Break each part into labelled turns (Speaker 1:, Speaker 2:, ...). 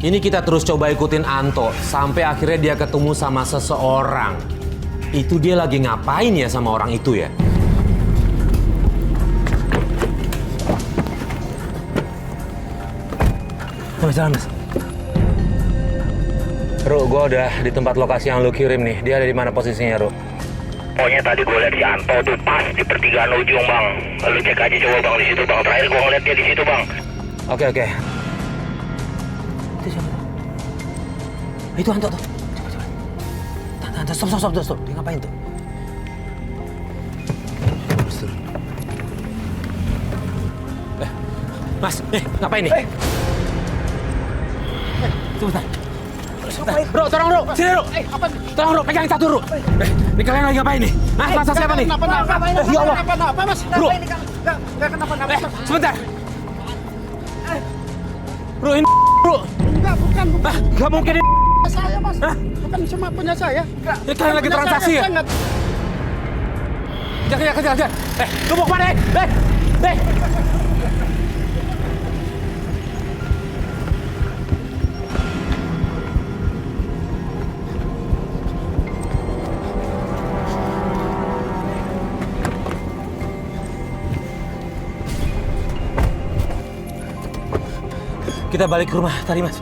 Speaker 1: Ini kita terus coba ikutin Anto sampai akhirnya dia ketemu sama seseorang. Itu dia lagi ngapain ya sama orang itu ya? Jalan, Mas. Ru, gue udah di tempat lokasi yang lu kirim nih. Dia ada di mana posisinya, Ru?
Speaker 2: Pokoknya tadi gue lihat si Anto tuh pas di pertigaan ujung, Bang. Lu cek aja coba, Bang, di situ, Bang. Terakhir gue ngeliat dia di situ, Bang.
Speaker 1: Oke. Itu siapa? Itu Anto tuh. Coba. Stop. Dia ngapain tuh? Mas, ngapain nih? Sebentar. Ru, tolong Ru, sini Ru. Tolong Ru, pegang satu Ru. Ini kalian lagi ngapain nih? Hah, masa siapa nih? Ya Allah.
Speaker 3: Kenapa, Mas?
Speaker 1: Ru.
Speaker 3: Enggak kenapa-napa.
Speaker 1: Sebentar. Ru, ini Ru.
Speaker 3: Enggak, bukan.
Speaker 1: Enggak mungkin ini.
Speaker 3: Saya, Mas. Bukan cuma punya saya. Enggak.
Speaker 1: Ini kalian lagi transaksi ya? Kejar. Lu mau kemana? Kita balik ke rumah tadi, Mas.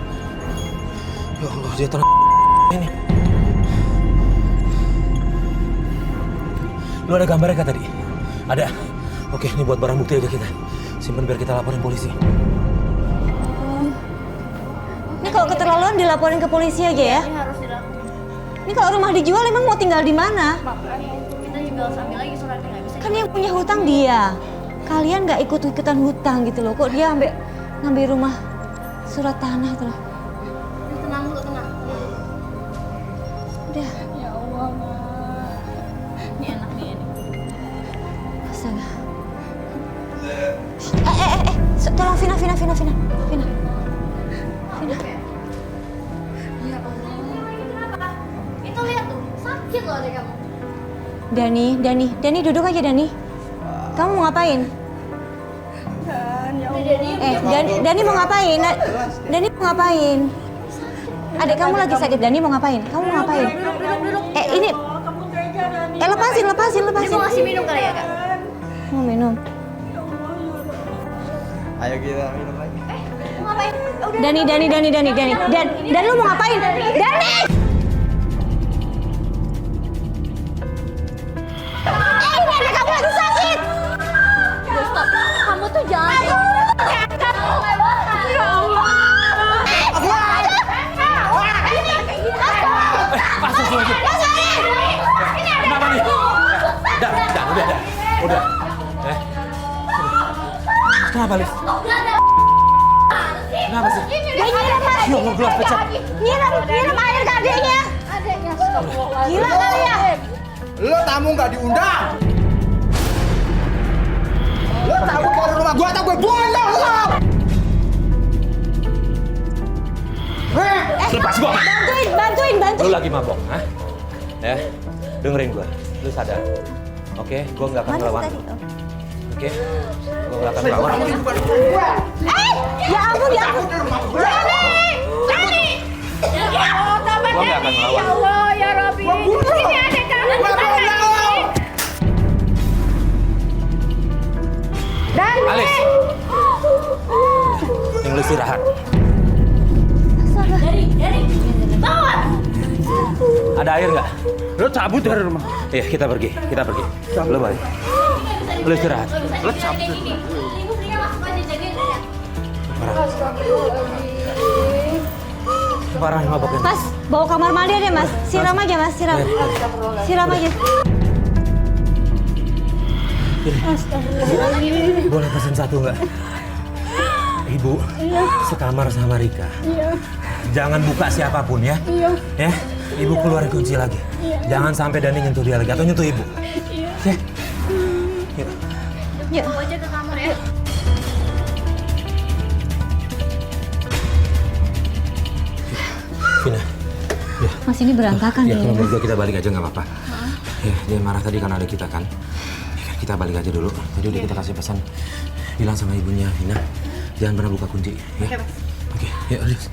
Speaker 1: Ya Allah, dia tenang ini. Lu ada gambarnya kan tadi? Ada. Oke, ini buat barang bukti aja kita. Simpen biar kita laporin polisi.
Speaker 4: Ini kalau keterlaluan dilaporin ke polisi aja ya?
Speaker 5: Ini harus dilakukan.
Speaker 4: Ini kalau rumah dijual emang mau tinggal di mana?
Speaker 5: Makanya kita juga harus ambil lagi suratnya, nggak bisa.
Speaker 4: Kan yang punya hutang dia. Kalian nggak ikut-ikutan hutang gitu loh. Kok dia ngambil rumah surat tanah tuh loh.
Speaker 5: Tenang dulu, tenang.
Speaker 4: Udah.
Speaker 5: Ya Allah, Mak. Ini enak nih ini.
Speaker 4: Astaga. Tolong Vina.
Speaker 5: Ya Allah. Kenapa? Itu lihat tuh, sakit loh adek kamu.
Speaker 4: Dani duduk aja Dani. Kamu mau ngapain? Dani mau ngapain? Dani mau ngapain? Adik kamu lagi sakit, Dani mau ngapain? Kamu mau ngapain? Ini. Lepasin.
Speaker 5: Ini mau ngasih minum kali ya, Kak?
Speaker 4: Mau minum.
Speaker 3: Ayo kita minum lagi.
Speaker 5: Mau ngapain? Udah.
Speaker 4: Dani. Dan lu mau ngapain? Dani! Ini adik kamu lagi sakit.
Speaker 5: Udah, stop. Kamu tuh jangan. Ya Allah.
Speaker 1: Kenapa nih? Udah. Kenapa, Lis? Kenapa sih?
Speaker 4: Dia nyiram
Speaker 1: Ya Allah, gelap pecah.
Speaker 4: Nyiram air ke adiknya.
Speaker 5: Adeknya, astagfirullah.
Speaker 4: Gila kali ya?
Speaker 3: Lo tamu nggak diundang. Lo tamu baru rumah gua atau gue buang lo.
Speaker 1: Lepas gua.
Speaker 4: Bantuin.
Speaker 1: Lu lagi mabok, hah? Ya, dengerin gua. Lu sadar. Oke, gua nggak akan ngelawan. Oke? Gua nggak akan ngelawan.
Speaker 4: Ya ampun.
Speaker 5: Dani! Ya Allah, tambah
Speaker 1: Gua nggak akan
Speaker 5: Dani.
Speaker 1: ngelawan.
Speaker 5: Ya Allah, ya Rabbi. Ini adek kamu. Dani!
Speaker 1: Alis. Yang lu istirahat.
Speaker 5: Dari. Bawa!
Speaker 1: Ada air nggak?
Speaker 3: Lo cabut dari rumah.
Speaker 1: Iya, kita pergi. Lu balik. Lu istirahat.
Speaker 5: Lo cabut. Ibu mendingan masuk aja, jagain aja.
Speaker 1: Parah maboknya.
Speaker 4: Mas, bawa kamar mandi deh Mas. Siram aja Mas, siram. Siram aja.
Speaker 1: Boleh pesan satu nggak? Ibu, sekamar sama Rika. Jangan buka siapapun ya. Ya, Ibu keluarin kunci lagi. Jangan sampai Dani nyentuh dia lagi atau nyentuh Ibu. Ya.
Speaker 4: Yuk.
Speaker 5: Bawa aja ke kamar ya.
Speaker 1: Vina. Ya.
Speaker 4: Mas ini berantakan
Speaker 1: Ya,
Speaker 4: nih.
Speaker 1: kalau menurut kita balik aja nggak apa-apa. Ya, dia marah tadi karena ada kita kan. Ya, kita balik aja dulu. Tadi udah kita kasih pesan. Bilang sama ibunya, Vina, jangan pernah buka kunci. Ya. Oke, yuk Alis.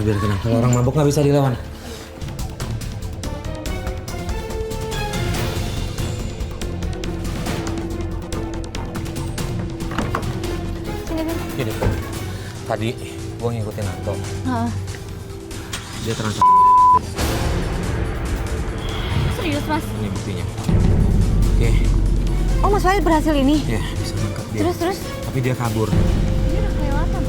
Speaker 1: biar tenang. Kalau orang mabuk nggak bisa dilawan.
Speaker 4: Sini, Bim.
Speaker 1: Gini, tadi gue ngikutin Anto.
Speaker 4: Heeh.
Speaker 1: Dia transaksi.
Speaker 4: Serius, Mas?
Speaker 1: Ini buktinya. Oke,
Speaker 4: Oh, Mas Walid berhasil ini?
Speaker 1: ya bisa nangkap dia.
Speaker 4: Terus?
Speaker 1: Tapi dia kabur.
Speaker 4: Ini udah kelewatan.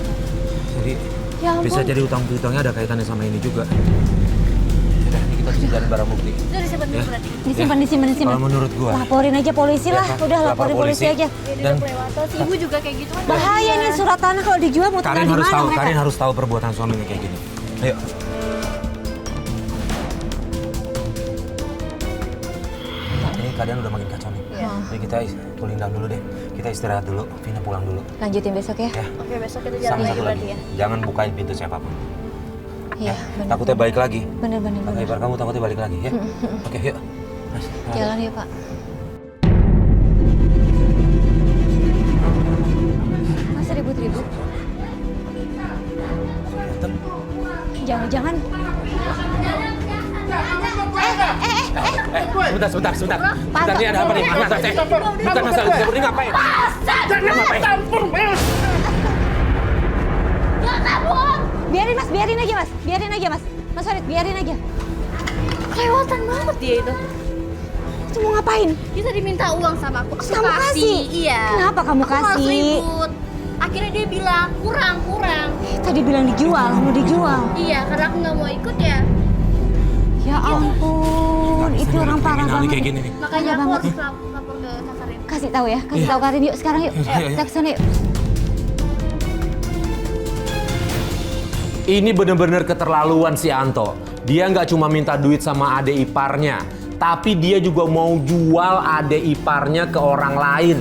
Speaker 1: Jadi
Speaker 4: Ya ampun.
Speaker 1: bisa jadi utang piutangnya ada kaitannya sama ini juga. Udah, ini kita bisa cari barang bukti.
Speaker 5: Udah disimpan dulu
Speaker 1: Ya.
Speaker 5: berarti.
Speaker 4: Disimpan.
Speaker 1: Kalau menurut gua.
Speaker 4: Laporin aja polisi
Speaker 1: Ya,
Speaker 4: lah.
Speaker 1: Kak.
Speaker 4: Udah,
Speaker 1: Lapor
Speaker 4: laporin polisi aja.
Speaker 5: Ya dia
Speaker 1: Dan
Speaker 5: udah kelewatan. Si ibu juga kayak gitu kan.
Speaker 4: Bahaya nih surat tanah kalau dijual mau tinggal
Speaker 1: Karin
Speaker 4: di
Speaker 1: harus
Speaker 4: mana
Speaker 1: tahu,
Speaker 4: mereka?
Speaker 1: Karin harus tahu perbuatan suaminya kayak gini. Ayo. Ini keadaan udah makin kacau nih. Jadi kita cooling down dulu deh. Kita istirahat dulu, Vina pulang dulu.
Speaker 4: Lanjutin besok ya.
Speaker 1: Ya.
Speaker 5: Oke, besok kita
Speaker 1: Sama
Speaker 5: jalan lagi
Speaker 1: satu
Speaker 5: berarti
Speaker 1: lagi,
Speaker 5: ya.
Speaker 1: jangan bukain pintu siapapun.
Speaker 4: Iya, benar.
Speaker 1: Takutnya balik lagi.
Speaker 4: Benar.
Speaker 1: Pakai bar kamu takutnya balik lagi ya. Oke, yuk. Mas,
Speaker 4: Jalan yuk, Pak. Masa ribut-ribut? Jangan-jangan.
Speaker 1: Sebentar. Sebentar, ini ada apa nih? Bukan masalah, seperti ngapain? Ngapain?
Speaker 4: Biarin aja, Mas. Mas Walid, biarin aja.
Speaker 5: Kelewatan banget dia itu.
Speaker 4: Itu mau ngapain?
Speaker 5: Kita diminta uang sama aku.
Speaker 4: Kamu kasih?
Speaker 5: Iya.
Speaker 4: Kenapa kamu
Speaker 5: Aku malas
Speaker 4: kasih?
Speaker 5: ribut. Akhirnya dia bilang kurang.
Speaker 4: Tadi bilang dijual, mau dijual.
Speaker 5: Iya, karena aku nggak mau ikut ya.
Speaker 4: Ya ampun, itu orang parah
Speaker 1: Kriminal nih
Speaker 4: banget.
Speaker 1: kayak gini nih.
Speaker 5: Makanya aku
Speaker 4: banget.
Speaker 5: harus lapor ke Kasarin.
Speaker 4: Kasih tahu ya, kasih tahu Karin yuk sekarang yuk.
Speaker 1: Iya.
Speaker 4: Kita kesana yuk.
Speaker 1: Ini bener-bener keterlaluan si Anto. Dia nggak cuma minta duit sama ade iparnya, tapi dia juga mau jual ade iparnya ke orang lain.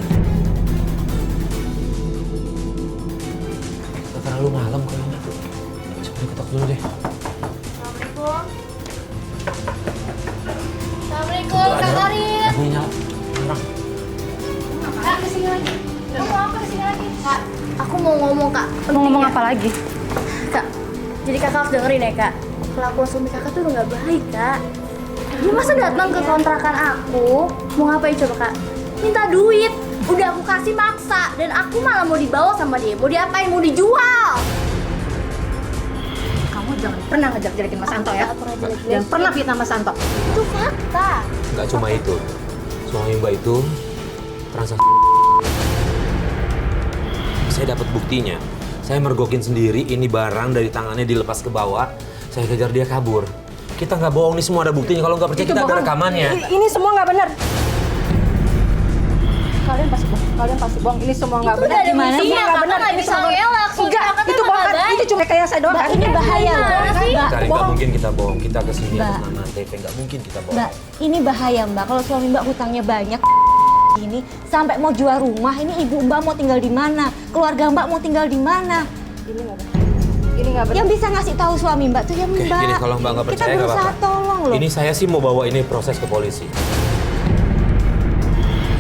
Speaker 1: Udah terlalu malam kayaknya. Coba diketok dulu deh.
Speaker 5: Assalamualaikum. Assalamualaikum, Kak Karin.
Speaker 1: Aku nyala.
Speaker 5: Kak, kesini lagi. Kamu mau apa kesini lagi? Kak, aku mau ngomong, Kak.
Speaker 4: Mau ngomong
Speaker 5: Pentingnya.
Speaker 4: apa lagi?
Speaker 5: Kak, jadi kakak harus dengerin ya, Kak. Kelakuan suami kakak tuh udah gak baik, Kak. Dia masa datang ke kontrakan aku, mau ngapain coba, Kak? Minta duit. Udah aku kasih maksa, dan aku malah mau dibawa sama dia. Mau diapain? Mau dijual.
Speaker 6: Kamu jangan pernah ngejelek-jelekin Mas Anto ya.
Speaker 5: Aku pernah jelek-jelek.
Speaker 6: Jangan pernah fitnah Mas Anto.
Speaker 5: Itu fakta.
Speaker 1: Nggak cuma itu. Suami Mbak itu transaksi. Saya dapat buktinya. Saya mergokin sendiri, ini barang dari tangannya dilepas ke bawah. Saya kejar dia kabur. Kita nggak bohong, ini semua ada buktinya. Kalau nggak percaya kita ada rekamannya.
Speaker 6: Ini semua nggak benar. Kalian pasti bohong. Ini semua nggak
Speaker 5: Itu
Speaker 6: benar.
Speaker 5: udah ada
Speaker 6: Gimana?
Speaker 5: buktinya,
Speaker 6: Semua nggak
Speaker 5: Kakak
Speaker 6: benar.
Speaker 5: nggak
Speaker 6: Ini
Speaker 5: bisa
Speaker 6: semua
Speaker 5: ngelak. Suami
Speaker 6: Enggak,
Speaker 5: kakak tuh
Speaker 6: itu
Speaker 5: emang
Speaker 6: bohong.
Speaker 5: nggak baik.
Speaker 6: Itu cuma kayak saya doang.
Speaker 4: Mbak,
Speaker 6: kan?
Speaker 4: ini bahaya loh.
Speaker 5: Gimana sih?
Speaker 4: Mbak,
Speaker 1: Karin, nggak
Speaker 6: bohong.
Speaker 1: mungkin kita bohong. Kita kesini
Speaker 4: Mbak.
Speaker 1: atas nama TV, nggak mungkin kita bohong.
Speaker 4: Mbak, ini bahaya Mbak. Kalau suami Mbak hutangnya banyak ini sampai mau jual rumah, ini ibu Mbak mau tinggal di mana? Keluarga Mbak mau tinggal di mana?
Speaker 6: Ini nggak benar.
Speaker 4: Yang bisa ngasih tahu suami Mbak tuh ya
Speaker 1: Oke,
Speaker 4: Mbak.
Speaker 1: gini, kalau Mbak nggak
Speaker 4: Kita
Speaker 1: percaya nggak
Speaker 4: berusaha
Speaker 1: apa-apa.
Speaker 4: tolong loh.
Speaker 1: Ini saya sih mau bawa ini proses ke polisi.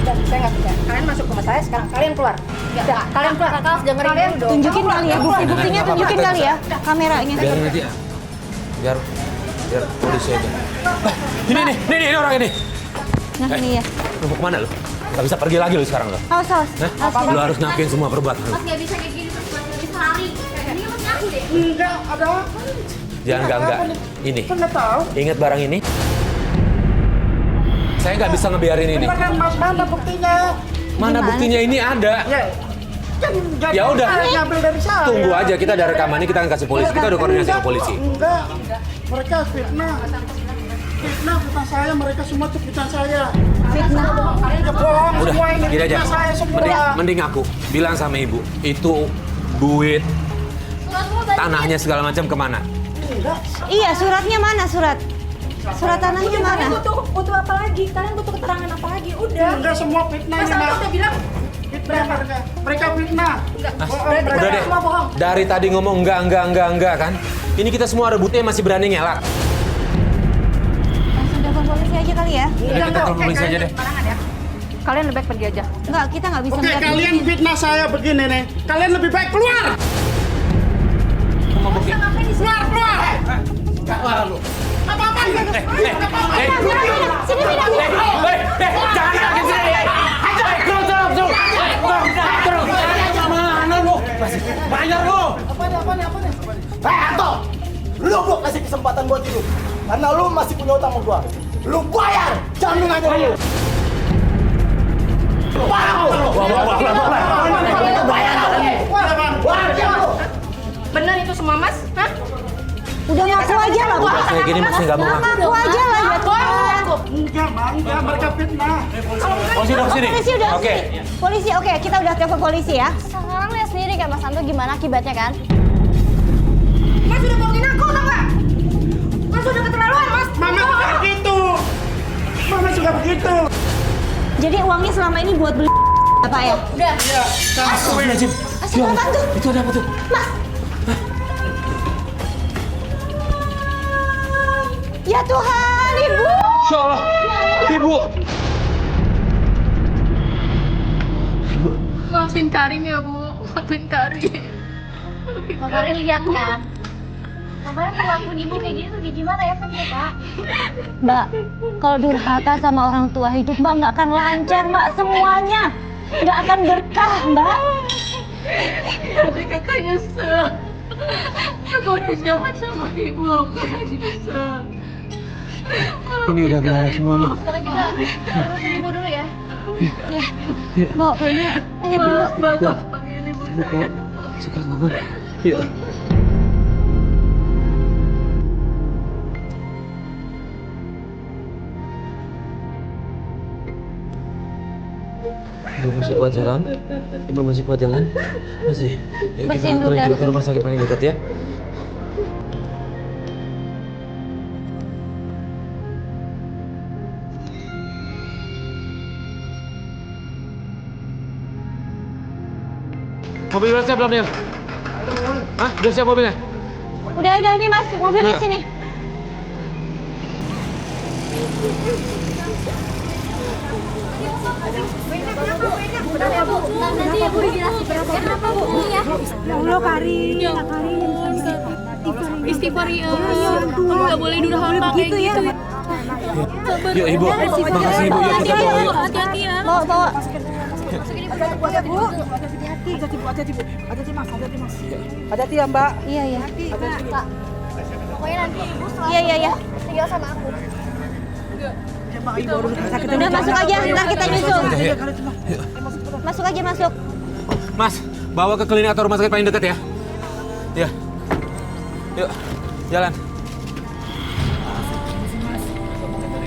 Speaker 6: Udah, saya nggak percaya. Kalian masuk rumah saya sekarang. Kalian keluar. Udah, kalian keluar.
Speaker 5: Kakak harus dengerin
Speaker 6: Kalian
Speaker 5: dulu dong.
Speaker 4: Tunjukin kali ya, bukti-buktinya
Speaker 1: Nggak
Speaker 4: tunjukin
Speaker 1: apa-apa,
Speaker 4: kali ya kameranya.
Speaker 1: Biar nanti ya. Biar polisi aja. Ini orang ini.
Speaker 4: Nah ini ya.
Speaker 1: Lu mau kemana lu? Gak bisa pergi lagi lu sekarang lu.
Speaker 4: Awas.
Speaker 1: Hah? Lu harus ngakuin semua perbuatan lu.
Speaker 5: Mas nggak bisa kayak gini terus, Mas nggak bisa lari. Ini Mas ngaku deh.
Speaker 3: Enggak, ada apa?
Speaker 1: Jangan enggak. Ini.
Speaker 3: Kan nggak tahu.
Speaker 1: Ingat barang ini? Saya nggak bisa ngebiarin ini.
Speaker 3: Kan Mas, mana buktinya?
Speaker 1: Mana buktinya ini ada?
Speaker 3: Ya, kan jadi
Speaker 1: Ya udah.
Speaker 3: saya ngambil dari saya.
Speaker 1: Tunggu aja, kita ada rekamannya, kita akan kasih polisi. Kita udah koordinasi sama polisi.
Speaker 3: Enggak. Mereka fitnah. Fitnah bukan saya, mereka semua tuh fitnah saya.
Speaker 4: Fitnah.
Speaker 3: Ya bohong
Speaker 1: Udah,
Speaker 3: semua ini
Speaker 1: gini aja.
Speaker 3: fitnah saya semua.
Speaker 1: Mending aku bilang sama ibu, itu duit,
Speaker 5: Suratmu balik.
Speaker 1: tanahnya segala macam kemana?
Speaker 4: Iya, suratnya mana surat? Surat tanahnya mana?
Speaker 6: Kalian butuh apa lagi? Kalian butuh keterangan apa lagi? Udah.
Speaker 3: Enggak semua fitnah
Speaker 6: Mas
Speaker 3: ini,
Speaker 6: Anto
Speaker 3: Mas.
Speaker 6: udah bilang.
Speaker 3: Fitnah mereka. Mereka fitnah. Bohong,
Speaker 6: Berarti
Speaker 3: mereka.
Speaker 1: Udah deh,
Speaker 6: semua bohong.
Speaker 1: dari tadi ngomong enggak kan? Ini kita semua ada buktinya masih berani ngelak.
Speaker 4: Langsung telepon polisi aja kali ya.
Speaker 1: Udah, kita telepon polisi aja deh.
Speaker 6: Kalian lebih baik pergi aja.
Speaker 4: Enggak, kita nggak bisa
Speaker 3: Oke,
Speaker 4: lihat
Speaker 3: kalian
Speaker 4: begini.
Speaker 3: fitnah saya begini nih. Kalian lebih baik keluar.
Speaker 1: Ngomong
Speaker 3: Keluar lu. Apa-apa?
Speaker 4: Sini pindah.
Speaker 1: Jangan lagi sini. Terus. Mana lu? Bayar lu.
Speaker 3: Apa nih?
Speaker 7: Anto, lu gua kasih kesempatan buat hidup karena lu masih punya utang sama gua. Lu bayar, jamin aja lu.
Speaker 6: Bener itu semua mas? Hah?
Speaker 4: Udah ngaku aja lah, Pak.
Speaker 1: Kayak gini masih nggak mau ngaku.
Speaker 4: Ngaku aja lah, ya Tuhan.
Speaker 3: Enggak, Bang. Enggak, mereka fitnah.
Speaker 1: Oh, sudah kesini.
Speaker 4: Polisi udah
Speaker 1: Oke.
Speaker 4: sini. Polisi, oke, kita udah telepon polisi ya.
Speaker 5: Sekarang lihat sendiri kan Mas Anto gimana akibatnya kan?
Speaker 6: Mas udah bohongin aku tau gak? Mas udah keterlaluan mas.
Speaker 3: Mama juga begitu. Mama juga begitu.
Speaker 4: Jadi uangnya selama ini buat beli apa ya?
Speaker 5: Udah.
Speaker 1: Astagfirullahaladzim.
Speaker 4: Apaan tuh?
Speaker 1: Itu ada apa tuh?
Speaker 4: Mas. Ya Tuhan, Ibu.
Speaker 1: Insya Allah. Ibu.
Speaker 8: Maafin Karim ya Bu, maafin Karim.
Speaker 5: Kemarin lihat kan. Kemarin perlakuan ibu kayak gitu gimana ya Pak?
Speaker 4: Mbak, kalau durhaka sama orang tua hidup Mbak nggak akan lancar Mbak semuanya. Nggak akan berkah Mbak.
Speaker 8: Tapi kakak nyesel. Aku udah jahat sama ibu, aku udah nyesel.
Speaker 1: Ini udah beres semua.
Speaker 5: Sekarang kita urus ibu dulu ya.
Speaker 4: Mbak, ayo dulu.
Speaker 8: Bapak panggil ibu.
Speaker 1: Suka banget. Iya. Ibu masih kuat jalan? Ibu masih kuat jalan? Masih. Yuk, kita
Speaker 4: Bersihin dulu,
Speaker 1: anterin
Speaker 4: Dan.
Speaker 1: juga ke rumah sakit paling dekat ya. Mobil udah siap belum, Nil? Hah? Udah siap mobilnya?
Speaker 4: Udah ini Mas, mobil di sini.
Speaker 5: Nanti ibu dijelasin kenapa Bu ya.
Speaker 4: Ya Allah, Karim.
Speaker 8: Istighfar ya. Kamu nggak boleh durhaka kayak gitu.
Speaker 1: Yuk, Ibu. Makasih, Ibu. Yuk, kita bawa yuk.
Speaker 8: Hati-hati ya.
Speaker 4: Bawa.
Speaker 3: Hati-hati ya, Mbak.
Speaker 4: Iya.
Speaker 5: Pak. Pokoknya nanti ibu selalu
Speaker 4: Iya.
Speaker 5: tinggal sama aku.
Speaker 4: Udah masuk aja, ntar kita nyusul.
Speaker 1: Yuk.
Speaker 4: Masuk aja, masuk.
Speaker 1: Mas, bawa ke klinik atau rumah sakit paling dekat ya. Ya. Yuk, jalan.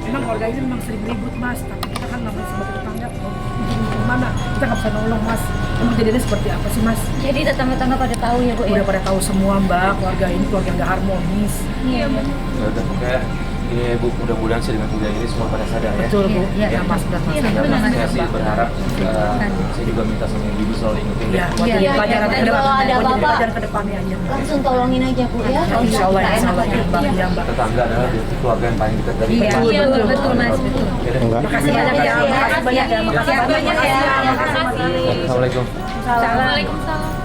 Speaker 9: Memang keluarga ini memang sering ribut mas, tapi kita kan namanya sebagai tetangga, gimana kita nggak bisa nolong mas. Emang kejadiannya seperti apa sih mas?
Speaker 4: Jadi tetangga-tetangga pada tahu ya, Bu ya.
Speaker 9: Udah pada tahu semua mbak, keluarga ini keluarga nggak harmonis.
Speaker 4: Iya, Bu.
Speaker 1: Ya udah, pokoknya ini ya, Bu, mudah-mudahan sih dengan kejadian ini semua pada sadar ya.
Speaker 9: Betul bu, ya mas, benar mas.
Speaker 1: Ya, Mas, saya sih berharap saya juga minta sama Ibu selalu ingetin
Speaker 9: Ya,
Speaker 1: ya.
Speaker 9: buat jadi pelajaran ke depan,
Speaker 4: Kalau ada
Speaker 9: buat jadi
Speaker 4: apa-apa,
Speaker 9: pelajaran ke depannya aja.
Speaker 4: langsung tolongin aja, Bu ya.
Speaker 9: Ya, insya Allah ya, insya Allah ya mbak, ya mbak.
Speaker 1: Tetangga adalah keluarga yang paling dekat dari
Speaker 9: Iya,
Speaker 1: kita.
Speaker 9: betul mas, betul. Makasih banyak ya, makasih banyak ya, makasih banyak ya.
Speaker 1: Assalamualaikum.
Speaker 8: Waalaikumsalam.